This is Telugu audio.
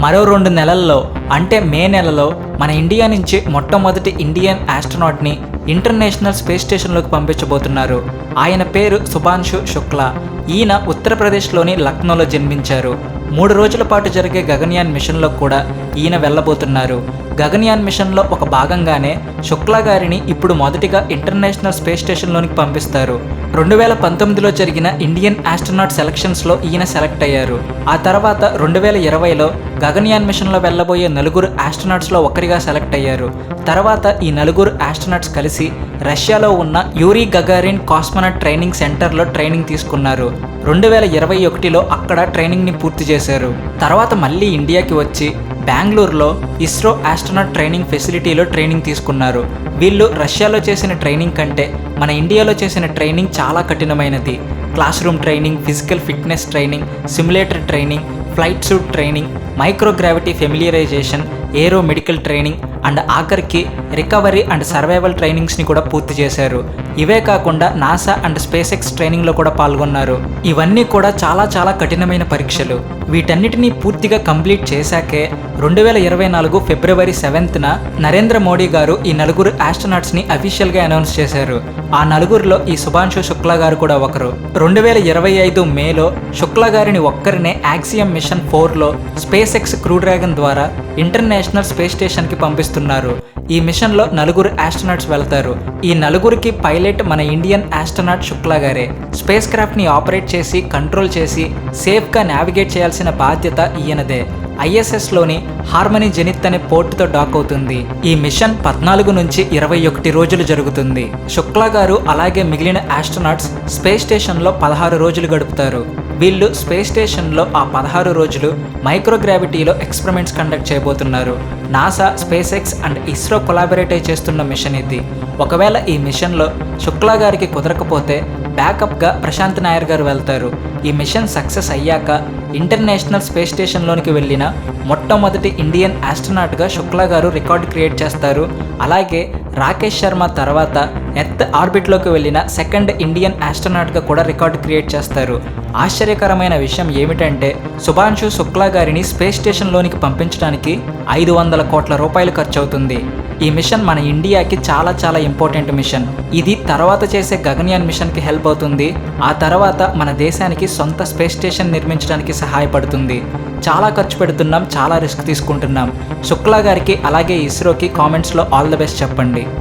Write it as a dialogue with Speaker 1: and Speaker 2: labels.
Speaker 1: మరో 2 నెలల్లో అంటే మే నెలలో మన ఇండియా నుంచి మొట్టమొదటి ఇండియన్ ఆస్ట్రోనాట్ని ఇంటర్నేషనల్ స్పేస్ స్టేషన్లోకి పంపించబోతున్నారు. ఆయన పేరు శుభాంశు శుక్లా. ఈయన ఉత్తరప్రదేశ్లోని లక్నోలో జన్మించారు. 3 రోజుల పాటు జరిగే గగన్యాన్ మిషన్లో కూడా ఈయన వెళ్ళబోతున్నారు. గగన్యాన్ మిషన్లో ఒక భాగంగానే శుక్లా గారిని ఇప్పుడు మొదటిగా ఇంటర్నేషనల్ స్పేస్ స్టేషన్లోనికి పంపిస్తారు. 2019లో జరిగిన ఇండియన్ ఆస్ట్రోనాట్ సెలక్షన్స్లో ఈయన సెలెక్ట్ అయ్యారు. ఆ తర్వాత 2020లో గగన్యాన్ మిషన్లో వెళ్ళబోయే 4 ఆస్ట్రోనాట్స్లో ఒకరిగా సెలెక్ట్ అయ్యారు. తర్వాత ఈ 4 ఆస్ట్రోనాట్స్ కలిసి రష్యాలో ఉన్న యూరీ గగారిన్ కాస్మోనాట్ ట్రైనింగ్ సెంటర్లో ట్రైనింగ్ తీసుకున్నారు. 2021లో అక్కడ ట్రైనింగ్ని పూర్తి చేశారు. తర్వాత మళ్ళీ ఇండియాకి వచ్చి బెంగళూరులో ఇస్రో ఆస్ట్రోనాట్ ట్రైనింగ్ ఫెసిలిటీలో ట్రైనింగ్ తీసుకున్నారు. వీళ్ళు రష్యాలో చేసిన ట్రైనింగ్ కంటే మన ఇండియాలో చేసిన ట్రైనింగ్ చాలా కఠినమైనది. Classroom training, physical fitness training, simulator training, flight suit training, microgravity familiarization, aero medical training and ఆఖరికి రికవరీ అండ్ సర్వైవల్ ట్రైనింగ్స్ని కూడా పూర్తి చేశారు. ఇవే కాకుండా నాసా అండ్ స్పేస్ ఎక్స్ ట్రైనింగ్లో కూడా పాల్గొన్నారు. ఇవన్నీ కూడా చాలా కఠినమైన పరీక్షలు. వీటన్నిటినీ పూర్తిగా కంప్లీట్ చేశాకే 2024 ఫిబ్రవరి 7న నరేంద్ర మోడీ గారు ఈ 4 ఆస్ట్రోనాట్స్ని అఫీషియల్గా అనౌన్స్ చేశారు. ఆ 4గురిలో ఈ శుభాంశు శుక్లా గారు కూడా ఒకరు. 2025 మేలో శుక్లా గారిని ఒక్కరినే యాక్సియం మిషన్ 4లో స్పేస్ ఎక్స్ క్రూ డ్రాగన్ ద్వారా ఇంటర్నేషనల్ స్పేస్ స్టేషన్కి పంపిస్తున్నారు. ఈ మిషన్లో 4 ఆస్ట్రోనాట్స్ వెళ్తారు. ఈ 4కి పైలట్ మన ఇండియన్ ఆస్ట్రోనాట్ శుక్లా గారే. స్పేస్ క్రాఫ్ట్ని ఆపరేట్ చేసి కంట్రోల్ చేసి సేఫ్గా నావిగేట్ చేయాల్సిన బాధ్యత ఈయనదే. ISSలోని హార్మనీ జెనిత్ అనే పోర్టుతో డాక్ అవుతుంది. ఈ మిషన్ 14 నుంచి 21 రోజులు జరుగుతుంది. శుక్లా గారు అలాగే మిగిలిన ఆస్ట్రోనాట్స్ స్పేస్ స్టేషన్లో 16 రోజులు గడుపుతారు. వీళ్ళు స్పేస్ స్టేషన్లో ఆ 16 రోజులు మైక్రోగ్రావిటీలో ఎక్స్పెరిమెంట్స్ కండక్ట్ చేయబోతున్నారు. NASA, space X and ISRO collaborate చేస్తున్న మిషన్ ఇది. ఒకవేళ ఈ మిషన్లో శుక్లా గారికి కుదరకపోతే బ్యాకప్గా ప్రశాంత్ నాయర్ గారు వెళ్తారు. ఈ మిషన్ సక్సెస్ అయ్యాక ఇంటర్నేషనల్ స్పేస్ స్టేషన్లోనికి వెళ్ళిన మొట్టమొదటి ఇండియన్ ఆస్ట్రోనాట్గా శుక్లా గారు రికార్డు క్రియేట్ చేస్తారు. అలాగే రాకేష్ శర్మ తర్వాత ఎర్త్ ఆర్బిట్లోకి వెళ్ళిన సెకండ్ ఇండియన్ ఆస్ట్రోనాట్గా కూడా రికార్డు క్రియేట్ చేస్తారు. ఆశ్చర్యకరమైన విషయం ఏమిటంటే శుభాంశు శుక్లా గారిని స్పేస్ స్టేషన్లోనికి పంపించడానికి 500 కోట్ల రూపాయలు ఖర్చు అవుతుంది. ఈ మిషన్ మన ఇండియాకి చాలా ఇంపార్టెంట్ మిషన్. ఇది తర్వాత చేసే గగన్యాన్ మిషన్కి హెల్ప్ అవుతుంది. ఆ తర్వాత మన దేశానికి సొంత స్పేస్ స్టేషన్ నిర్మించడానికి సహాయపడుతుంది. చాలా ఖర్చు పెడుతున్నాం, చాలా రిస్క్ తీసుకుంటున్నాం. శుక్లా గారికి అలాగే ఇస్రోకి కామెంట్స్లో ఆల్ ద బెస్ట్ చెప్పండి.